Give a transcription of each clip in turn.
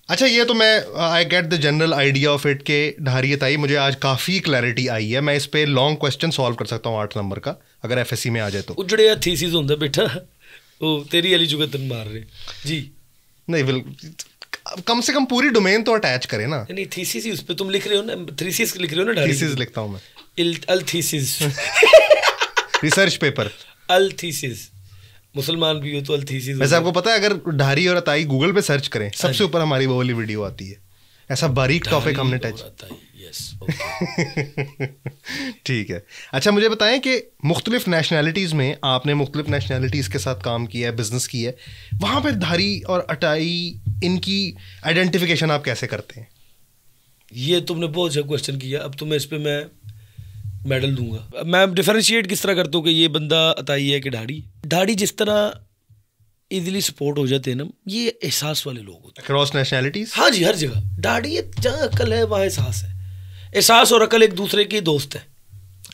اچھا یہ تو میں I get the general idea of it کہ ڈھاری تائی مجھے آج کافی کلیئرٹی آئی ہے. میں اس پہ لانگ کوشچن سالو کر سکتا ہوں 8 نمبر کا اگر ایف ایس سی میں آ جائے تو. اجڑیا تھیسز ہوتا بیٹا وہ تیری والی جگہ تن مار رہے جی نہیں کم سے کم پوری ڈومین تو اٹیچ کرے نا. نہیں تھیسز ہی اس پہ تم لکھ رہے ہو نا, تھیسز لکھ رہے ہو نا. تھیسز لکھتا ہوں میں. التھیسز ریسرچ پیپر. التھیسز مسلمان بھی ہو تو التھیسز. ویسے آپ کو پتا ہے اگر ڈھاری اور اتائی گوگل پہ سرچ کریں سب سے اوپر ہماری وہ والی ویڈیو آتی ہے. ایسا باریک ٹاپک ہم نے ٹچ. ٹھیک ہے. اچھا مجھے بتائیں کہ مختلف نیشنلٹیز میں آپ نے مختلف نیشنلٹیز کے ساتھ کام کیا ہے, بزنس کی ہے, وہاں پہ دھاری اور اٹائی ان کی آئیڈینٹیفیکیشن آپ کیسے کرتے ہیں؟ یہ تم نے بہت اچھا کوشچن کیا. اب تمہیں اس پہ میں میڈل دوں گا. میں ڈیفرینشیٹ کس طرح کرتا ہوں کہ یہ بندہ اتائی ہے کہ ڈھاڑی. ڈھاڑی جس طرح ایزیلی سپورٹ ہو جاتے ہیں نا, یہ احساس والے لوگ ہوتے ہیں اکراس نیشنلٹیز. ہاں جی ہر جگہ. ڈھاڑی جہاں عقل ہے وہاں احساس ہے. احساس اور عقل ایک دوسرے کی دوست ہے.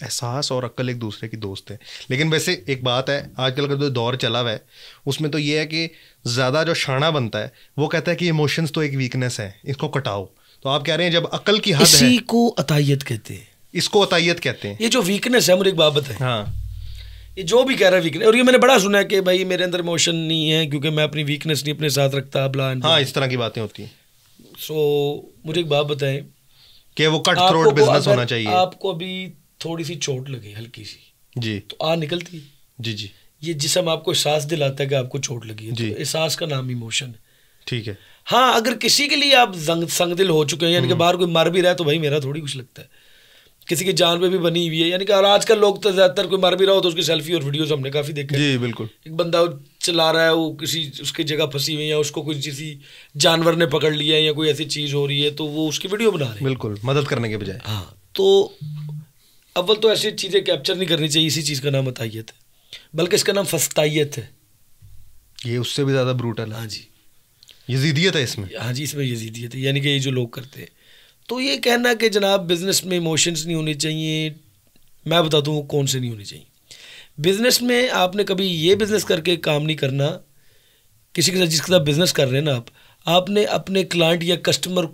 احساس اور عقل ایک دوسرے کی دوست ہے. لیکن ویسے ایک بات ہے, آج کل کا جو دور چلا ہوا ہے اس میں تو یہ ہے کہ زیادہ جو شانہ بنتا ہے وہ کہتا ہے کہ ایموشنز تو ایک ویکنیس ہے, اس کو کٹاؤ. تو آپ کہہ رہے ہیں جب عقل کی حد ہے, اسی کو عطائیت کہتے ہیں. اس کو عطائیت کہتے ہیں. یہ جو ویکنیس ہے مجھے ایک بات بتائیں. ہاں یہ جو بھی کہہ رہا ہے ویکنیس, اور یہ میں نے بڑا سنا ہے کہ بھائی میرے اندر ایموشن نہیں ہے کیونکہ میں اپنی ویکنیس نہیں اپنے ساتھ رکھتا بلا. ہاں اس طرح کی باتیں ہوتی ہیں. سو مجھے ایک بات بتائیں کہ وہ کٹ تھروٹ بزنس ہونا چاہیے. آپ کو ابھی تھوڑی سی چوٹ لگے ہلکی سی جی تو نکلتی ہے. جی جی. یہ جسم آپ کو احساس دلاتا ہے کہ آپ کو چوٹ لگی ہے. تو احساس کا نام ایموشن ہے. ٹھیک ہے. ہاں اگر کسی کے لیے آپ سنگ دل ہو چکے ہیں یعنی کہ باہر کوئی مر بھی رہا ہے تو بھائی میرا تھوڑی کچھ لگتا ہے. کسی کی جان پہ بھی بنی ہوئی ہے یعنی کہ آج کل لوگ تو زیادہ تر کوئی مر بھی رہا ہو تو اس کی سیلفی اور ویڈیوز ہم نے کافی دیکھے. جی بالکل. ایک بندہ چلا رہا ہے وہ کسی اس کی جگہ پھنسی ہوئی ہے, اس کو کوئی کسی جانور نے پکڑ لیا ہے یا کوئی ایسی چیز ہو رہی ہے تو وہ اس کی ویڈیو بنا رہے ہیں. بالکل مدد کرنے کے بجائے. ہاں تو اول تو ایسی چیزیں کیپچر نہیں کرنی چاہیے. اسی چیز کا نام عطائیت ہے بلکہ اس کا نام فستائیت ہے. یہ اس سے بھی زیادہ بروٹل ہے. ہاں جی یزیدیت ہے اس میں. ہاں جی اس میں یزیدیت ہے. یعنی کہ یہ جو لوگ کرتے ہیں تو یہ کہنا کہ جناب بزنس میں ایموشنز نہیں ہونے چاہیے, میں بتا دوں کون سے نہیں ہونے چاہیے. بزنس میں آپ نے کبھی یہ بزنس کر کے کام نہیں کرنا کسی کے ساتھ جس کے ساتھ بزنس کر رہے ہیں نا آپ نے اپنے کلائنٹ یا کسٹمر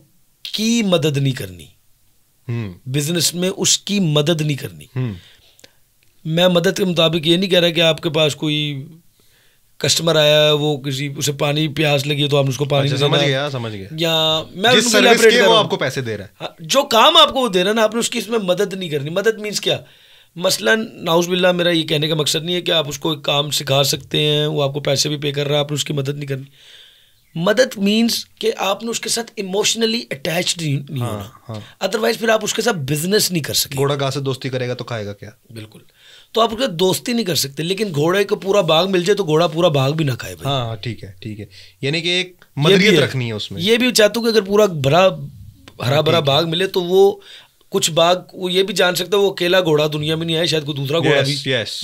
کی مدد نہیں کرنی. بزنس میں اس کی مدد نہیں کرنی. میں مدد کے مطابق یہ نہیں کہہ رہا کہ آپ کے پاس کوئی کسٹمر آیا ہے وہ کسی اسے پانی پیاس لگی تو آپ اس کو پانی سمجھ گیا یا میں جس سروس کے وہ آپ کو پیسے دے رہا ہے جو کام آپ کو وہ دے رہا ہے نا آپ نے اس کی اس میں مدد نہیں کرنی. مدد مینس کیا مثلاً ناؤز باللہ میرا یہ کہنے کا مقصد نہیں ہے کہ آپ اس کو ایک کام سکھا سکتے ہیں وہ آپ کو پیسے بھی پے کر رہا ہے آپ نے اس کی مدد نہیں کرنی. مدد مینس کہ آپ نے اس کے ساتھ ایموشنلی اٹیچڈ نہیں ہونا. ادروائز پھر آپ اس کے ساتھ بزنس نہیں کر سکتے. گھوڑا گھاس سے دوستی کرے گا تو کھائے گا کیا. بالکل. تو آپ اس کے ساتھ دوستی نہیں کر سکتے لیکن گھوڑے کو پورا باغ مل جائے تو گھوڑا پورا باغ بھی نہ کھائے. ہاں ٹھیک ہے ٹھیک ہے. یعنی کہ ایک مدریت رکھنی ہے اس میں. یہ بھی چاہتا ہوں کہ اگر پورا ہرا بھرا باغ ملے تو وہ کچھ باغ وہ یہ بھی جان سکتا ہے وہ اکیلا گھوڑا دنیا میں نہیں آئے شاید کوئی دوسرا گھوڑا بھی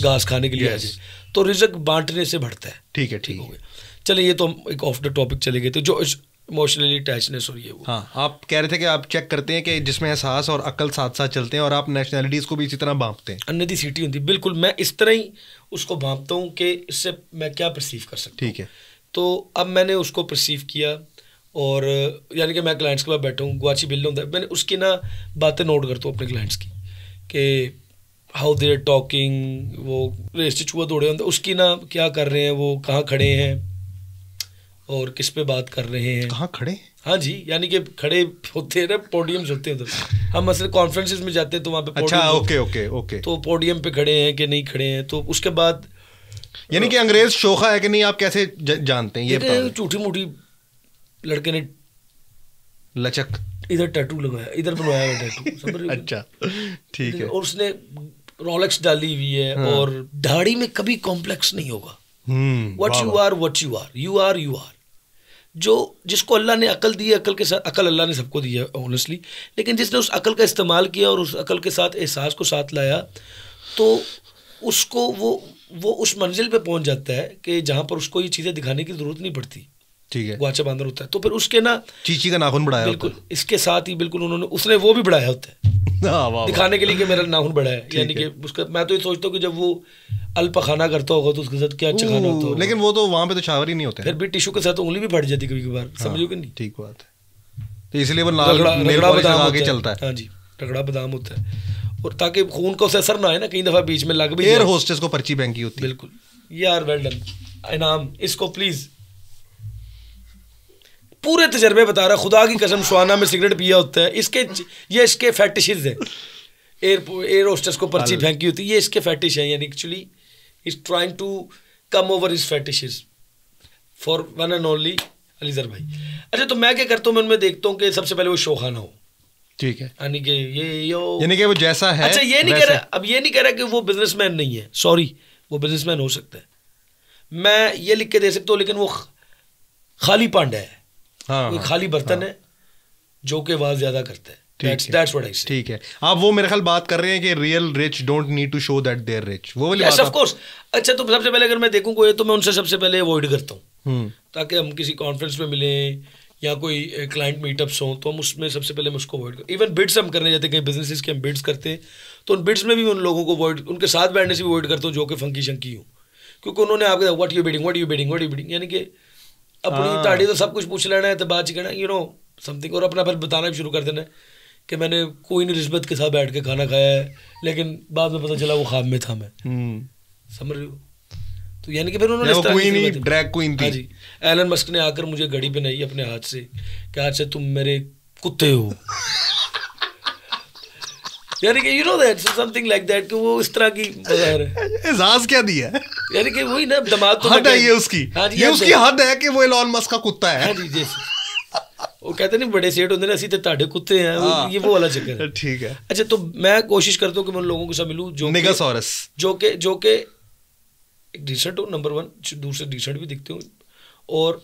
گھاس کھانے کے لیے آ جائے تو رزق بانٹنے سے بڑھتا ہے. ٹھیک ہے ٹھیک ہو گیا. چلے یہ تو ہم ایک آف دا ٹاپک چلے گئے تھے جو ایموشنلی اٹیچنس اور یہ وہ. ہاں آپ کہہ رہے تھے کہ آپ چیک کرتے ہیں کہ جس میں احساس اور عقل ساتھ ساتھ چلتے ہیں اور آپ نیشنلٹیز کو بھی اسی طرح بھانپتے ہیں. اندھی سیٹی ہوتی بالکل. میں اس طرح ہی اس کو بھانپتا ہوں کہ اس سے میں کیا پرسیو کر سکتا ہوں. ٹھیک ہے. تو اب میں نے اس کو پرسیو کیا اور یعنی کہ میں کلائنٹس کے پاس بیٹھا ہوں گواچی بل ہوتا ہے میں نے اس کی نا باتیں نوٹ کرتا ہوں اپنے کلائنٹس کی کہ ہاؤ دے آر ٹاکنگ وہ ریس سے چوہا دوڑے ہوتے اس کی نا کیا کر رہے ہیں وہ کہاں کھڑے ہیں اور کس پہ بات کر رہے ہیں. کہاں کھڑے. ہاں جی یعنی کہ کھڑے ہوتے ہیں نا پوڈیمز ہوتے ہیں ادھر ہم مثلا کانفرنسز میں جاتے ہیں تو وہاں پہ اچھا اوکے اوکے اوکے تو پوڈیم پہ کھڑے ہیں کہ نہیں کھڑے ہیں. تو اس کے بعد یعنی کہ انگریز شوخا ہے کہ نہیں آپ کیسے جانتے ہیں. یہ جھوٹی موٹی لڑکے نے لچک ادھر ٹیٹو لگایا ادھر بنوایا ہوا ٹیٹو. اچھا ٹھیک ہے. اور اس نے رولیکس ڈالی ہوئی ہے اور داڑھی میں کبھی کمپلیکس نہیں ہوگا. What you are you are جو جس کو اللہ نے عقل دی ہے عقل کے ساتھ عقل اللہ نے سب کو دی ہے آنیسٹلی لیکن جس نے اس عقل کا استعمال کیا اور اس عقل کے ساتھ احساس کو ساتھ لایا تو اس کو وہ اس منزل پہ پہنچ جاتا ہے کہ جہاں پر اس کو یہ چیزیں دکھانے کی ضرورت نہیں پڑتی. ٹھیک ہے, گواچا باندر ہوتا ہے, تو پھر اس کے نا چیچی کا ناخن بڑھایا بالکل اس کے ساتھ ہی بالکل انہوں نے اس نے وہ بھی بڑھایا ہوتا ہے دکھانے کے لیے کہ میرا ناخن بڑا ہے, یعنی کہ اس کا میں تو یہ سوچتا ہوں کہ جب وہ الپخانہ کرتا ہوگا تو اس کے ساتھ کیا اچھا کھانا ہوتا ہوگا. لیکن وہ تو وہاں پہ تو شاور ہی نہیں ہوتے, پھر بھی ٹیشو کے ساتھ انگلی بھی پھٹ جاتی کبھی کبھار, سمجھو کہ نہیں. ٹھیک بات ہے, تو اس لیے وہ نیل پالش لگا کے چلتا ہے. ہاں جی, رگڑا بادام ہوتا ہے, اور تاکہ خون کو اثر نہ آئے نا, کئی دفعہ بیچ میں لگ بھی ایئر ہوسٹس کو پرچی پھینکی ہوتی ہے. بالکل یار, ویل ڈن, انعام اس کو پلیز. پورے تجربے بتا رہا, خدا کی قسم سوانا میں سگریٹ پیا ہوتا ہے, اس کے فیٹشز ہیں. ایئر ہوسٹس کو پرچی پھینکی ہوتی ہے, یہ اس کے فیٹش ہیں, یعنی actually is trying to come over his fetishes for one and only Alizer بھائی. اچھا, تو میں کیا کرتا ہوں, میں دیکھتا ہوں کہ سب سے پہلے وہ شو خانہ ہو. ٹھیک ہے, یعنی کہ یعنی کہ وہ جیسا ہے. اچھا, یہ نہیں کہہ رہا, اب یہ نہیں کہہ رہا کہ وہ بزنس مین نہیں ہے, سوری, وہ بزنس مین ہو سکتا ہے, میں یہ لکھ کے دے سکتا ہوں, لیکن وہ خالی پانڈا ہے, کوئی خالی برتن ہے جو کہ آواز زیادہ کرتا ہے. ٹھیک ہے, آپ وہ میرے خیال بات کر رہے ہیں کہ real rich don't need to show that they are rich, وہ والی بات. Of course. اچھا, تو سب سے پہلے اگر میں دیکھوں کوئی تو میں ان سے سب سے پہلے اوائڈ کرتا ہوں, تاکہ ہم کسی کانفرنس میں ملیں یا کوئی کلائنٹ میٹ اپس ہوں تو ہم اس میں سب سے پہلے اس کو اوائڈ کریں. ایون بڈس ہم کرنے جاتے ہیں, کہیں بزنسز کے ہم بڈس کرتے ہیں, تو ان بڈس میں بھی ان لوگوں کو اوائڈ, ان کے ساتھ بیٹھنے سے بھی اوائڈ کرتا ہوں جو کہ فنکی شنکی ہوں, کیونکہ انہوں نے آپ کے واٹ یو بیڈنگ, یعنی کہ اپنی تاڑی تو سب کچھ پوچھ لینا ہے, تو بات ہی کہنا یو نو سم تھنگ, اور اپنا پھر بتانا بھی شروع کر دینا کہ میں نے کوئی نہیں رسبت کے ساتھ بیٹھ کے کھانا کھایا ہے, لیکن بعد میں پتہ چلا وہ خواب میں تھا. میں سمجھ رہی ہوں. تو یعنی کہ پھر انہوں نے ڈریگ کوئین تھی. ہاں جی, ایلن مسک نے آ کر مجھے گھڑی پہنائی اپنے ہاتھ سے کہ آج سے تم میرے کتے ہو, یعنی کہ you know that something like that, کہ وہ اس طرح کی اعزاز کیا دیا ہے, یعنی کہ وہی نا دماغ تو حد ہے یہ اس کی, یہ اس کی حد ہے کہ وہ ایلن مسک کا کتا ہے. ہاں جی, جیسے وہ کہتے نہیں بڑے سیٹ ہوتے ہیں اسی تے تاڑے کتے ہیں, یہ وہ والا چکر ہے. ٹھیک ہے. اچھا, تو میں کوشش کرتا ہوں کہ میں ان لوگوں کے ساتھ ملوں جو کہ ایک ڈیسنٹ ہو, نمبر 1, دوسرے ڈیسنٹ بھی دکھتے ہوں, اور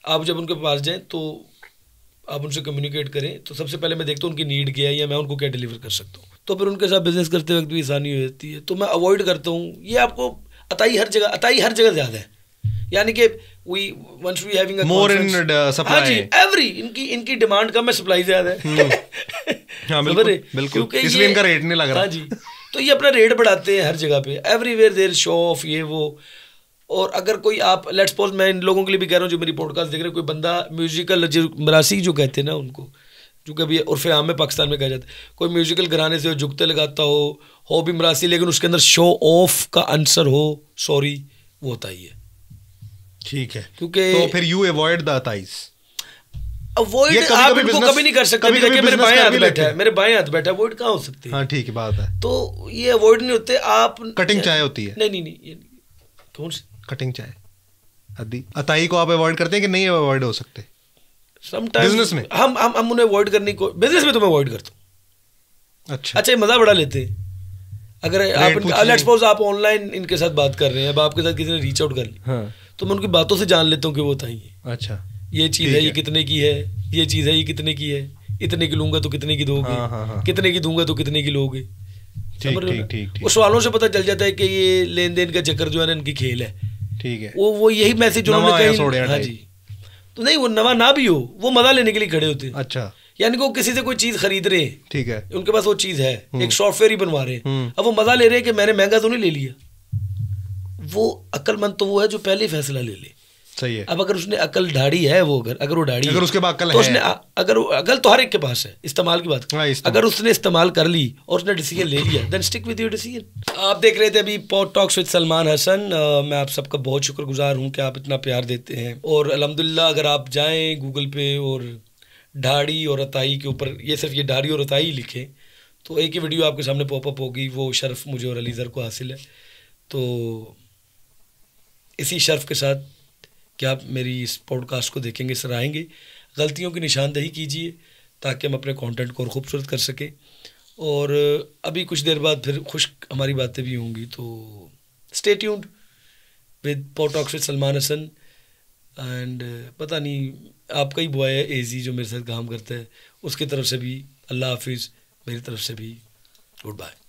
آپ جب ان کے پاس جائیں تو آپ ان سے کمیونیکیٹ کریں, تو سب سے پہلے میں دیکھتا ہوں ان کی نیڈ کیا ہے یا میں ان کو کیا ڈیلیور کر سکتا ہوں, تو پھر ان کے ساتھ بزنس کرتے وقت بھی آسانی ہو جاتی ہے. تو میں اوائڈ کرتا ہوں, یہ آپ کو عطائی ہر جگہ زیادہ ہے, یعنی کہ once we having a more in supply. ہاں جی, ایوری ان کی ڈیمانڈ کم ہے, سپلائی زیادہ ہے. ہاں بالکل, اس لیے ان کا ریٹ نہیں لگ رہا. ہاں جی, تو یہ اپنا ریٹ بڑھاتے ہیں ہر جگہ پہ, every where there show of, یہ وہ. اور اگر کوئی آپ لیٹس سپوز, میں ان لوگوں کے لیے بھی کہہ رہا ہوں جو میری پوڈ کاسٹ دیکھ رہے ہیں, کوئی بندہ میوزیکل مراسی جو کہتے ہیں نا ان کو, جو کبھی عرف عام میں پاکستان میں کہا جاتا ہے, کوئی میوزیکل گھرانے سے جھکتے لگاتا ہو بھی مراسی, لیکن اس کے اندر شو آف کا عنصر ہو, سوری, وہ ہوتا ہی ہے. ٹھیک ہے, کیونکہ تو پھر یو ایوائڈ دا اتائز. اوائڈ آپ ان کو کبھی نہیں کر سکتے, میرے بائیں ہاتھ بیٹھا ہے, اوائڈ کہاں ہو سکتے ہیں. ہاں ٹھیک ہے, بات ہے. تو یہ اوائڈ نہیں ہوتے. آپ کٹنگ چائے ہوتی ہے. نہیں, کون سی کٹنگ چائے اتائی کو آپ اوائڈ کرتے ہیں کہ نہیں اوائڈ ہو سکتے بزنس میں؟ ہم انہیں اوائڈ کرنے کو, بزنس میں تو میں اوائڈ کرتا ہوں. اچھا, مزہ بڑا لیتے ہیں. اگر آپ لیٹس سپوز آپ آن لائن ان کے ساتھ بات کر رہے ہیں, اب آپ کے ساتھ کسی نے ریچ آؤٹ کر لی, تو میں ان کی باتوں سے جان لیتا ہوں کہ وہ تھا یہ. اچھا, یہ چیز ہے, یہ کتنے کی ہے, یہ چیز ہے, یہ کتنے کی ہے, اتنے کی لوں گا تو کتنے کی دو گے, کتنے کی دوں گا تو کتنے کی لو گے. وہ سوالوں سے پتہ چل جاتا ہے کہ یہ لین دین کا چکر جو ہے نا ان کی کھیل ہے. ٹھیک ہے, وہ یہی میسج انہوں نے کہیں. ہاں جی, تو نہیں, وہ نوا نہ بھی ہو, وہ مزہ لینے کے لیے کھڑے ہوتے ہیں. اچھا, یعنی کہ وہ کسی سے کوئی چیز خرید رہے ہیں, ٹھیک ہے, ان کے پاس وہ چیز ہے, ایک سافٹ ویئر ہی بنوا رہے ہیں, اب وہ مزہ لے رہے ہیں کہ میں نے مہنگا تو نہیں لے لیا. وہ عقل مند تو وہ ہے جو پہلے ہی فیصلہ لے لے. صحیح ہے. اب اگر اس نے عقل ڈھاڑی ہے, وہ اگر وہ ڈھاڑی, اگر اس کے پاس عقل ہے, اگر عقل تو ہر ایک کے پاس ہے, استعمال کی بات, اگر اس نے استعمال کر لی اور اس نے ڈیسیجن لے لیا, then stick with your decision. آپ دیکھ رہے تھے ابھی pod talks with Salman Hassan. میں آپ سب کا بہت شکر گزار ہوں کہ آپ اتنا پیار دیتے ہیں, اور الحمدللہ اگر آپ جائیں گوگل پہ اور ڈھاڑی اور عطائی کے اوپر, یہ صرف یہ ڈھاڑی اور عطائی لکھیں تو ایک ہی ویڈیو آپ کے سامنے پاپ اپ ہوگی. وہ شرف مجھے اور علی زر کو حاصل ہے. تو اسی شرف کے ساتھ کہ آپ میری اس پوڈ کاسٹ کو دیکھیں گے, سراہیں گے, غلطیوں کی نشاندہی کیجیے تاکہ ہم اپنے کانٹینٹ کو اور خوبصورت کر سکیں. اور ابھی کچھ دیر بعد پھر خشک ہماری باتیں بھی ہوں گی, تو stay tuned with pod talks with Salman Hassan. And پتہ نہیں آپ کا ہی بوائے ہے ایزی جو میرے ساتھ کام کرتا ہے, اس کی طرف سے بھی اللہ حافظ, میری طرف سے بھی گڈ بائے.